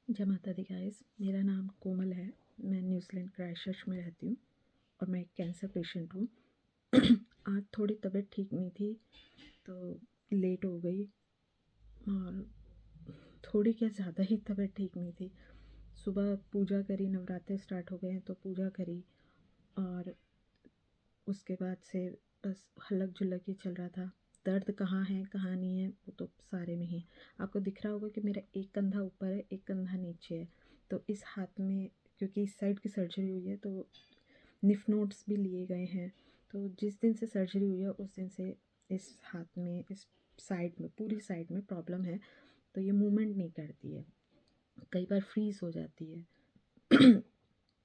जय माता दी गाइस। मेरा नाम कोमल है। मैं न्यूजीलैंड क्राइस्टचर्च में रहती हूँ और मैं एक कैंसर पेशेंट हूँ। आज थोड़ी तबीयत ठीक नहीं थी तो लेट हो गई, और थोड़ी क्या ज़्यादा ही तबीयत ठीक नहीं थी। सुबह पूजा करी, नवरात्रे स्टार्ट हो गए हैं तो पूजा करी, और उसके बाद से बस हलक झुलक ही चल रहा था। दर्द कहाँ है कहाँ नहीं है वो तो सारे में ही आपको दिख रहा होगा कि मेरा एक कंधा ऊपर है, एक कंधा नीचे है। तो इस हाथ में, क्योंकि इस साइड की सर्जरी हुई है, तो निफ नोट्स भी लिए गए हैं। तो जिस दिन से सर्जरी हुई है उस दिन से इस हाथ में, इस साइड में, पूरी साइड में प्रॉब्लम है। तो ये मूवमेंट नहीं करती है, कई बार फ्रीज हो जाती है।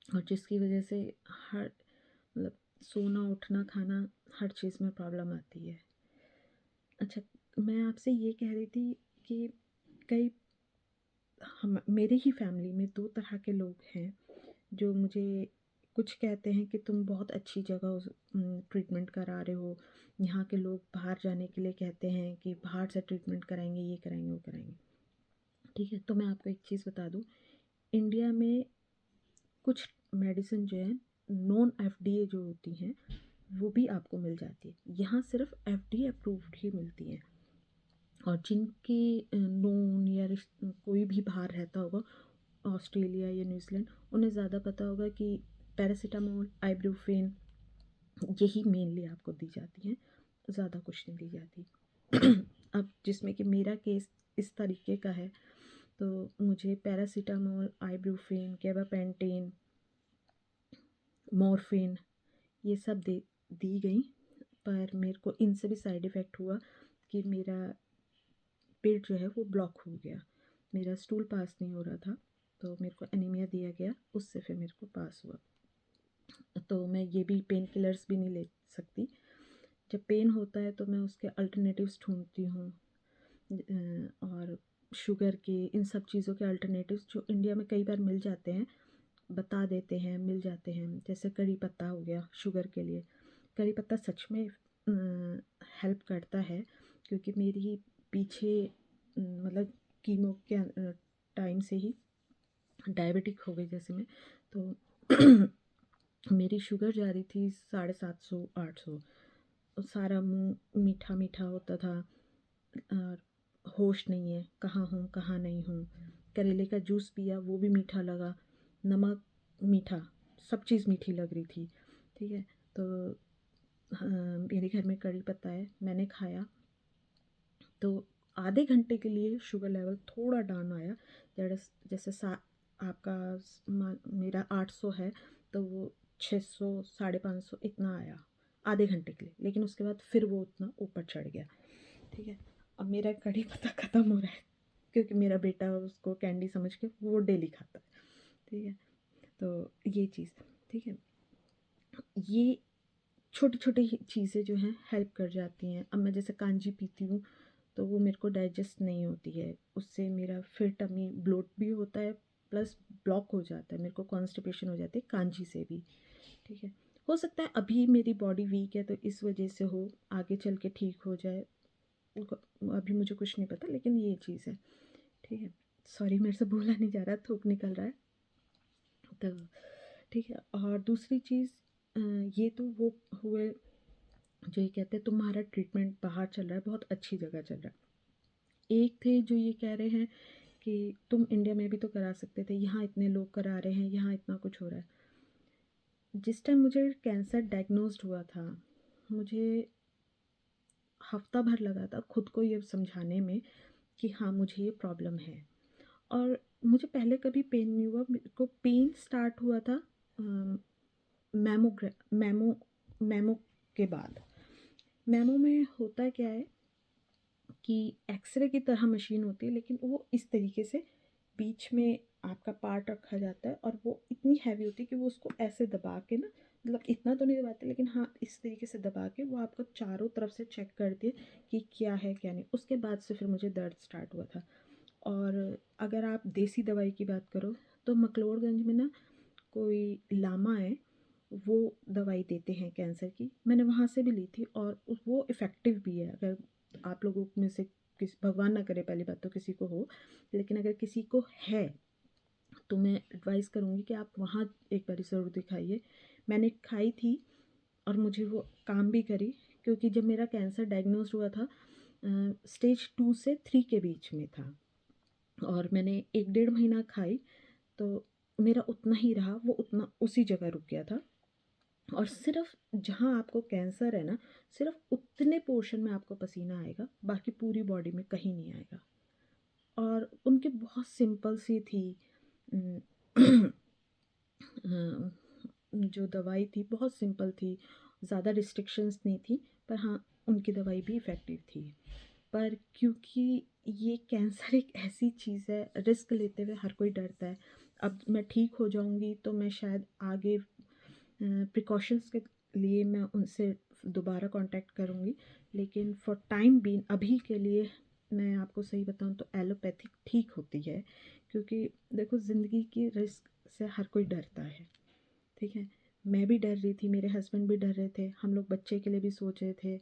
और जिसकी वजह से हर मतलब सोना उठना खाना हर चीज़ में प्रॉब्लम आती है। अच्छा, मैं आपसे ये कह रही थी कि कई हम मेरे ही फैमिली में दो तरह के लोग हैं जो मुझे कुछ कहते हैं कि तुम बहुत अच्छी जगह ट्रीटमेंट करा रहे हो। यहाँ के लोग बाहर जाने के लिए कहते हैं कि बाहर से ट्रीटमेंट कराएंगे, ये कराएंगे, वो कराएंगे। ठीक है, तो मैं आपको एक चीज़ बता दूँ। इंडिया में कुछ मेडिसिन जो है नॉन एफडीए जो होती हैं वो भी आपको मिल जाती है। यहाँ सिर्फ एफडीए अप्रूव्ड ही मिलती हैं। और जिनके नोन या कोई भी बाहर रहता होगा, ऑस्ट्रेलिया या न्यूजीलैंड, उन्हें ज़्यादा पता होगा कि पैरासीटामोल, आइब्रूफेन, यही मेनली आपको दी जाती हैं, ज़्यादा कुछ नहीं दी जाती। अब जिसमें कि मेरा केस इस तरीके का है, तो मुझे पैरासीटामोल, आइब्रूफेन, कैबापेंटेन, मॉर्फिन, ये सब दी गई। पर मेरे को इनसे भी साइड इफ़ेक्ट हुआ कि मेरा पेट जो है वो ब्लॉक हो गया, मेरा स्टूल पास नहीं हो रहा था। तो मेरे को एनीमिया दिया गया, उससे फिर मेरे को पास हुआ। तो मैं ये भी पेन किलर्स भी नहीं ले सकती। जब पेन होता है तो मैं उसके अल्टरनेटिव्स ढूंढती हूँ, और शुगर के, इन सब चीज़ों के अल्टरनेटिव्स जो इंडिया में कई बार मिल जाते हैं, बता देते हैं, मिल जाते हैं। जैसे कड़ी पत्ता हो गया शुगर के लिए। कड़ी पत्ता सच में हेल्प करता है, क्योंकि मेरी पीछे मतलब कीमो के टाइम से ही डायबिटिक हो गई जैसे मैं। तो मेरी शुगर जा रही थी 750 800। सारा मुंह मीठा मीठा होता था, और होश नहीं है, कहाँ हूँ कहाँ नहीं हूँ। करेले का जूस पिया, वो भी मीठा लगा, नमक मीठा, सब चीज़ मीठी लग रही थी। ठीक है, तो मेरे घर में कड़ी पत्ता है, मैंने खाया तो आधे घंटे के लिए शुगर लेवल थोड़ा डाउन आया। जैसे आपका मेरा 800 है, तो वो 600 550 इतना आया आधे घंटे के लिए। लेकिन उसके बाद फिर वो उतना ऊपर चढ़ गया। ठीक है, अब मेरा कड़ी पत्ता ख़त्म हो रहा है, क्योंकि मेरा बेटा उसको कैंडी समझ के वो डेली खाता है। ठीक है, तो ये चीज़, ठीक है, ये छोटी छोटी चीज़ें जो हैं हेल्प कर जाती हैं। अब मैं जैसे कांजी पीती हूँ तो वो मेरे को डाइजेस्ट नहीं होती है, उससे मेरा फिर टमी ब्लोट भी होता है, प्लस ब्लॉक हो जाता है, मेरे को कॉन्स्टिपेशन हो जाती है कांजी से भी। ठीक है, हो सकता है अभी मेरी बॉडी वीक है तो इस वजह से हो, आगे चल के ठीक हो जाए, अभी मुझे कुछ नहीं पता, लेकिन ये चीज़ है। ठीक है, सॉरी मेरे से बोला नहीं जा रहा, थूक निकल रहा है। तो ठीक है, और दूसरी चीज़, ये तो वो हुए जो ये कहते हैं तुम्हारा ट्रीटमेंट बाहर चल रहा है, बहुत अच्छी जगह चल रहा है। एक थे जो ये कह रहे हैं कि तुम इंडिया में भी तो करा सकते थे, यहाँ इतने लोग करा रहे हैं, यहाँ इतना कुछ हो रहा है। जिस टाइम मुझे कैंसर डायग्नोज्ड हुआ था, मुझे हफ्ता भर लगा था खुद को ये समझाने में कि हाँ मुझे ये प्रॉब्लम है। और मुझे पहले कभी पेन नहीं हुआ, मेरे को पेन स्टार्ट हुआ था मैमोग्रा मैमो मैमो के बाद। मैमो में होता क्या है कि एक्सरे की तरह मशीन होती है, लेकिन वो इस तरीके से बीच में आपका पार्ट रखा जाता है, और वो इतनी हैवी होती है कि वो उसको ऐसे दबा के ना, मतलब इतना तो नहीं दबाते, लेकिन हाँ इस तरीके से दबा के वो आपको चारों तरफ से चेक करती है कि क्या है क्या नहीं। उसके बाद से फिर मुझे दर्द स्टार्ट हुआ था। और अगर आप देसी दवाई की बात करो तो मकलोड़गंज में ना कोई लामा है, वो दवाई देते हैं कैंसर की, मैंने वहाँ से भी ली थी, और वो इफ़ेक्टिव भी है। अगर आप लोगों में से किस, भगवान ना करे पहली बात तो किसी को हो, लेकिन अगर किसी को है तो मैं एडवाइस करूँगी कि आप वहाँ एक बार ज़रूर दिखाइए। मैंने खाई थी और मुझे वो काम भी करी, क्योंकि जब मेरा कैंसर डायग्नोज हुआ था स्टेज 2 से 3 के बीच में था, और मैंने 1 डेढ़ महीना खाई तो मेरा उतना ही रहा, वो उतना उसी जगह रुक गया था। और सिर्फ जहाँ आपको कैंसर है ना, सिर्फ उतने पोर्शन में आपको पसीना आएगा, बाकी पूरी बॉडी में कहीं नहीं आएगा। और उनकी बहुत सिंपल सी थी अम, जो दवाई थी बहुत सिंपल थी, ज़्यादा रिस्ट्रिक्शंस नहीं थी, पर हाँ उनकी दवाई भी इफ़ेक्टिव थी। पर क्योंकि ये कैंसर एक ऐसी चीज़ है, रिस्क लेते हुए हर कोई डरता है। अब मैं ठीक हो जाऊंगी तो मैं शायद आगे प्रिकॉशंस के लिए मैं उनसे दोबारा कांटेक्ट करूंगी, लेकिन फॉर टाइम बीइंग अभी के लिए मैं आपको सही बताऊं तो एलोपैथिक ठीक होती है। क्योंकि देखो ज़िंदगी की रिस्क से हर कोई डरता है, ठीक है। मैं भी डर रही थी, मेरे हस्बैंड भी डर रहे थे, हम लोग बच्चे के लिए भी सोच रहे थे।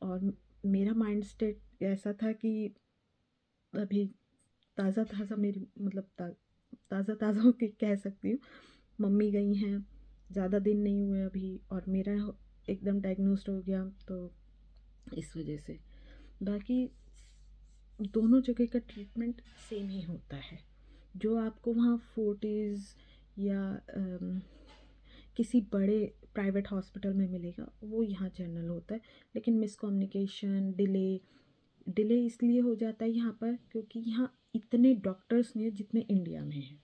और मेरा माइंड स्टेट ऐसा था कि अभी ताज़ा ताज़ा मेरी मतलब ताज़ा ताज़ा होके कह सकती हूँ, मम्मी गई हैं, ज़्यादा दिन नहीं हुए अभी, और मेरा एकदम डायग्नोस्ड हो गया, तो इस वजह से। बाकी दोनों जगह का ट्रीटमेंट सेम ही होता है। जो आपको वहाँ फोर्टिज़ या किसी बड़े प्राइवेट हॉस्पिटल में मिलेगा वो यहाँ जनरल होता है। लेकिन मिसकम्युनिकेशन, डिले इसलिए हो जाता है यहाँ पर क्योंकि यहाँ इतने डॉक्टर्स नहीं है जितने इंडिया में हैं।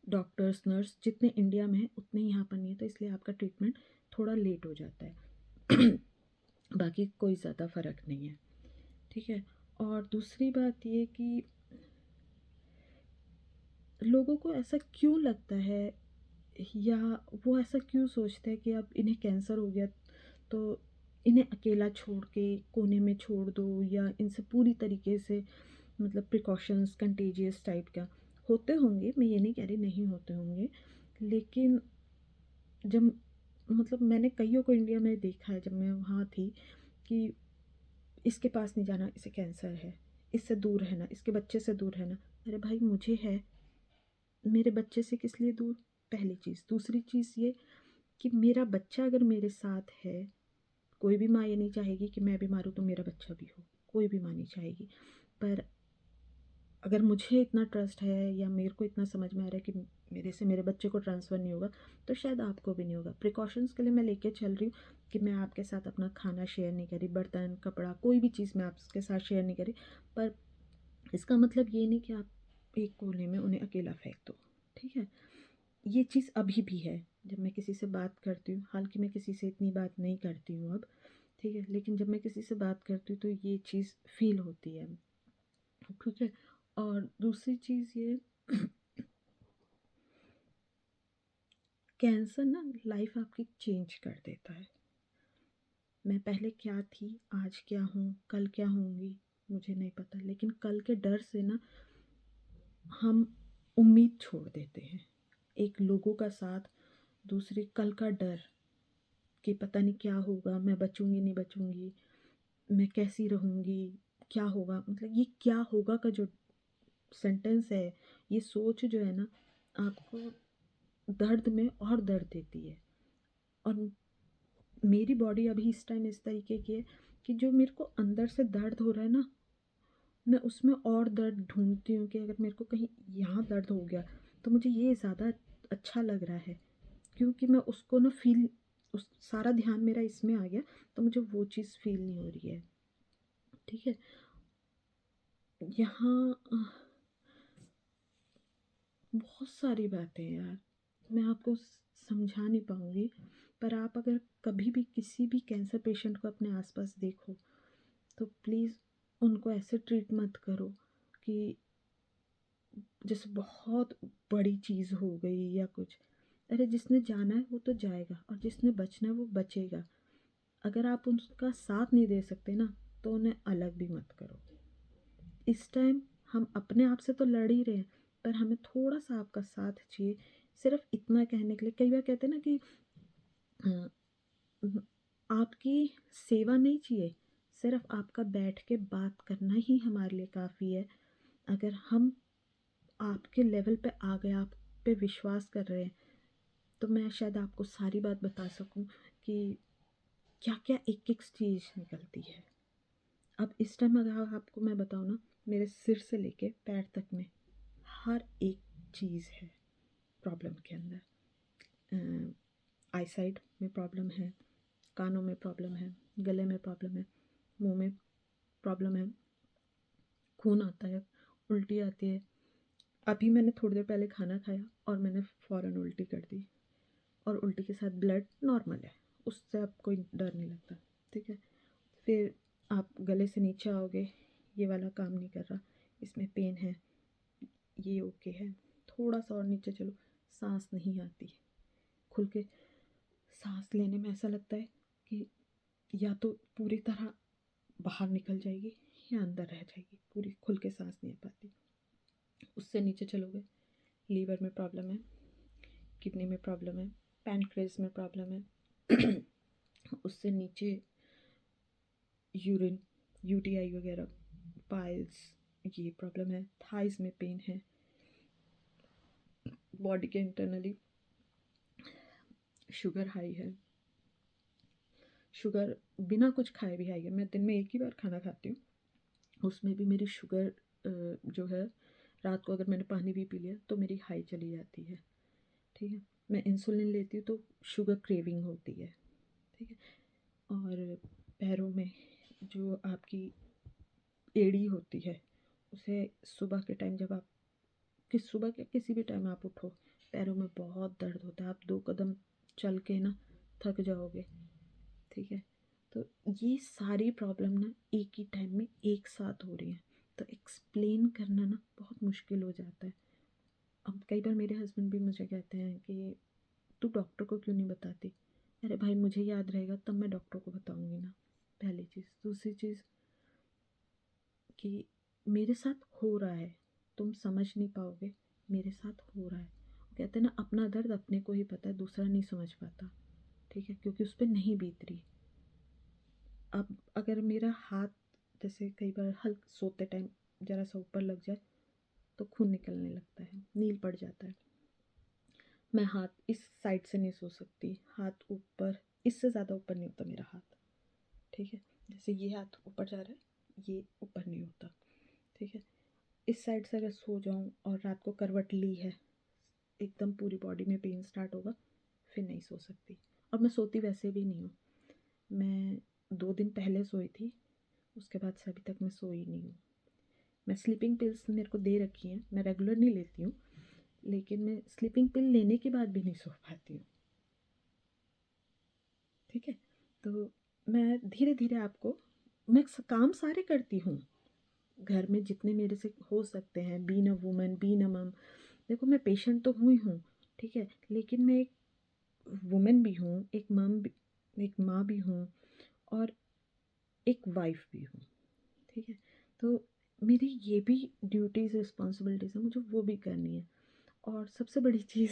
डॉक्टर्स नर्स जितने इंडिया में हैं उतने यहाँ पर नहीं है, तो इसलिए आपका ट्रीटमेंट थोड़ा लेट हो जाता है। बाकी कोई ज़्यादा फ़र्क नहीं है, ठीक है। और दूसरी बात ये कि लोगों को ऐसा क्यों लगता है, या वो ऐसा क्यों सोचते हैं कि अब इन्हें कैंसर हो गया तो इन्हें अकेला छोड़ के कोने में छोड़ दो, या इनसे पूरी तरीके से मतलब प्रिकॉशंस कंटेजियस टाइप का होते होंगे, मैं ये नहीं कह रही नहीं होते होंगे। लेकिन जब मतलब मैंने कईयों को इंडिया में देखा है जब मैं वहाँ थी कि इसके पास नहीं जाना, इसे कैंसर है, इससे दूर रहना, इसके बच्चे से दूर रहना। अरे भाई मुझे है, मेरे बच्चे से किस लिए दूर, पहली चीज़। दूसरी चीज़ ये कि मेरा बच्चा अगर मेरे साथ है, कोई भी माँ ये नहीं चाहेगी कि मैं बीमार हूँ तो मेरा बच्चा भी हो, कोई भी माँ नहीं चाहेगी। पर अगर मुझे इतना ट्रस्ट है या मेरे को इतना समझ में आ रहा है कि मेरे से मेरे बच्चे को ट्रांसफ़र नहीं होगा, तो शायद आपको भी नहीं होगा। प्रिकॉशंस के लिए मैं लेके चल रही हूँ कि मैं आपके साथ अपना खाना शेयर नहीं करी, बर्तन कपड़ा कोई भी चीज़ मैं आपके साथ शेयर नहीं करी। पर इसका मतलब ये नहीं कि आप एक कोने में उन्हें अकेला फेंक दो, ठीक है। ये चीज़ अभी भी है जब मैं किसी से बात करती हूँ, हालांकि मैं किसी से इतनी बात नहीं करती हूँ अब, ठीक है, लेकिन जब मैं किसी से बात करती हूँ तो ये चीज़ फील होती है, ठीक है। और दूसरी चीज़ ये कैंसर ना लाइफ आपकी चेंज कर देता है। मैं पहले क्या थी, आज क्या हूँ, कल क्या होंगी मुझे नहीं पता, लेकिन कल के डर से ना हम उम्मीद छोड़ देते हैं। एक लोगों का साथ, दूसरे कल का डर कि पता नहीं क्या होगा, मैं बचूंगी नहीं बचूंगी, मैं कैसी रहूंगी, क्या होगा, मतलब ये क्या होगा का जो सेंटेंस है, ये सोच जो है ना आपको दर्द में और दर्द देती है। और मेरी बॉडी अभी इस टाइम इस तरीके की है कि जो मेरे को अंदर से दर्द हो रहा है ना, मैं उसमें और दर्द ढूंढती हूँ कि अगर मेरे को कहीं यहाँ दर्द हो गया तो मुझे ये ज़्यादा अच्छा लग रहा है, क्योंकि मैं उसको ना फील, उस सारा ध्यान मेरा इसमें आ गया, तो मुझे वो चीज़ फील नहीं हो रही है, ठीक है। यहाँ बहुत सारी बातें हैं यार, मैं आपको समझा नहीं पाऊँगी। पर आप अगर कभी भी किसी भी कैंसर पेशेंट को अपने आसपास देखो तो प्लीज़ उनको ऐसे ट्रीट मत करो कि जैसे बहुत बड़ी चीज़ हो गई या कुछ। अरे जिसने जाना है वो तो जाएगा, और जिसने बचना है वो बचेगा। अगर आप उनका साथ नहीं दे सकते ना तो उन्हें अलग भी मत करो। इस टाइम हम अपने आप से तो लड़ ही रहे हैं, पर हमें थोड़ा सा आपका साथ चाहिए। सिर्फ इतना कहने के लिए, कई बार कहते हैं ना कि अ, आपकी सेवा नहीं चाहिए, सिर्फ आपका बैठ के बात करना ही हमारे लिए काफ़ी है। अगर हम आपके लेवल पे आ गए, आप पे विश्वास कर रहे हैं, तो मैं शायद आपको सारी बात बता सकूं कि क्या क्या एक एक चीज़ निकलती है। अब इस टाइम अगर आपको मैं बताऊं ना, मेरे सिर से लेके पैर तक में हर एक चीज़ है प्रॉब्लम के अंदर। आई साइड में प्रॉब्लम है, कानों में प्रॉब्लम है, गले में प्रॉब्लम है, मुंह में प्रॉब्लम है, खून आता है, उल्टी आती है। अभी मैंने थोड़ी देर पहले खाना खाया और मैंने फ़ौरन उल्टी कर दी, और उल्टी के साथ ब्लड नॉर्मल है, उससे अब कोई डर नहीं लगता। ठीक है, फिर आप गले से नीचे आओगे, ये वाला काम नहीं कर रहा, इसमें पेन है, ये ओके है। थोड़ा सा और नीचे चलो, सांस नहीं आती खुल के। सांस लेने में ऐसा लगता है कि या तो पूरी तरह बाहर निकल जाएगी या अंदर रह जाएगी, पूरी खुल के सांस नहीं आ पाती। उससे नीचे चलोगे, लीवर में प्रॉब्लम है, किडनी में प्रॉब्लम है, पैनक्रियास में प्रॉब्लम है। उससे नीचे यूरिन, यूटीआई वगैरह, पाइल्स, ये प्रॉब्लम है। थाइस में पेन है। बॉडी के इंटरनली शुगर हाई है, शुगर बिना कुछ खाए भी हाई है। मैं दिन में एक ही बार खाना खाती हूँ, उसमें भी मेरी शुगर जो है, रात को अगर मैंने पानी भी पी लिया तो मेरी हाई चली जाती है। ठीक है, मैं इंसुलिन लेती हूँ तो शुगर क्रेविंग होती है। ठीक है, और पैरों में जो आपकी एड़ी होती है, उसे सुबह के टाइम जब आप सुबह के किसी भी टाइम आप उठो, पैरों में बहुत दर्द होता है। आप 2 कदम चल के ना थक जाओगे। ठीक है, तो ये सारी प्रॉब्लम ना एक ही टाइम में एक साथ हो रही हैं, तो एक्सप्लेन करना ना बहुत मुश्किल हो जाता है। अब कई बार मेरे हस्बैंड भी मुझे कहते हैं कि तू डॉक्टर को क्यों नहीं बताती। अरे भाई, मुझे याद रहेगा तब मैं डॉक्टर को बताऊंगी ना, पहली चीज़। दूसरी चीज़ कि मेरे साथ हो रहा है, तुम समझ नहीं पाओगे, मेरे साथ हो रहा है। कहते हैं ना, अपना दर्द अपने को ही पता है, दूसरा नहीं समझ पाता। ठीक है, क्योंकि उस पर नहीं बीत रही। अब अगर मेरा हाथ जैसे कई बार हल्का सोते टाइम ज़रा सा ऊपर लग जाए तो खून निकलने लगता है, नील पड़ जाता है। मैं हाथ इस साइड से नहीं सो सकती, हाथ ऊपर, इससे ज़्यादा ऊपर नहीं होता मेरा हाथ। ठीक है, जैसे ये हाथ ऊपर जा रहा है, ये ऊपर नहीं होता। ठीक है, इस साइड से अगर सो जाऊँ और रात को करवट ली है, एकदम पूरी बॉडी में पेन स्टार्ट होगा, फिर नहीं सो सकती। और मैं सोती वैसे भी नहीं हूँ। मैं 2 दिन पहले सोई थी, उसके बाद से अभी तक मैं सोई नहीं हूँ। मैं स्लीपिंग पिल्स मेरे को दे रखी हैं, मैं रेगुलर नहीं लेती हूँ, लेकिन मैं स्लीपिंग पिल लेने के बाद भी नहीं सो पाती हूँ। ठीक है, तो मैं धीरे धीरे आपको, मैं काम सारे करती हूँ घर में जितने मेरे से हो सकते हैं, been a woman, been a mum. देखो, मैं पेशेंट तो हुई हूँ, ठीक है, लेकिन मैं एक वुमन भी हूँ, एक मम भी, एक माँ भी हूँ, और एक वाइफ भी हूँ। ठीक है, तो मेरी ये भी ड्यूटीज़ रिस्पॉन्सिबिलिटीज़ हैं, मुझे वो भी करनी है। और सबसे बड़ी चीज़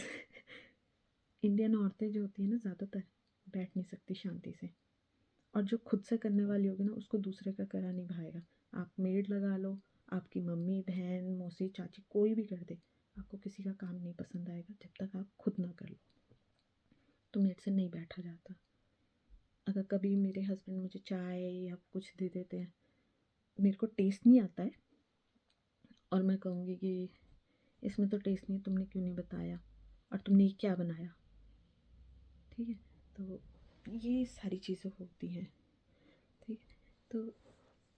इंडियन औरतें जो होती हैं ना, ज़्यादातर बैठ नहीं सकती शांति से। और जो खुद से करने वाली होगी ना, उसको दूसरे का करा नहीं भाएगा। आप मेड लगा लो, आपकी मम्मी, बहन, मौसी, चाची कोई भी कर दे, आपको किसी का काम नहीं पसंद आएगा जब तक आप खुद ना कर लो। तो मेरे से नहीं बैठा जाता। अगर कभी मेरे हस्बैंड मुझे चाय या कुछ दे देते हैं, मेरे को टेस्ट नहीं आता है, और मैं कहूँगी कि इसमें तो टेस्ट नहीं है, तुमने क्यों नहीं बताया, और तुमने ये क्या बनाया। ठीक है, तो ये सारी चीज़ें होती हैं। ठीक है, तो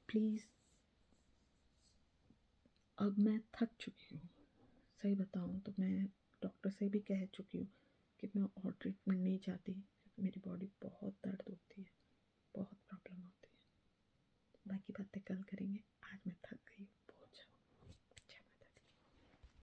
प्लीज़, अब मैं थक चुकी हूँ। सही बताऊँ तो मैं डॉक्टर से भी कह चुकी हूँ कि मैं और ट्रीटमेंट नहीं चाहती, क्योंकि मेरी बॉडी बहुत दर्द होती है।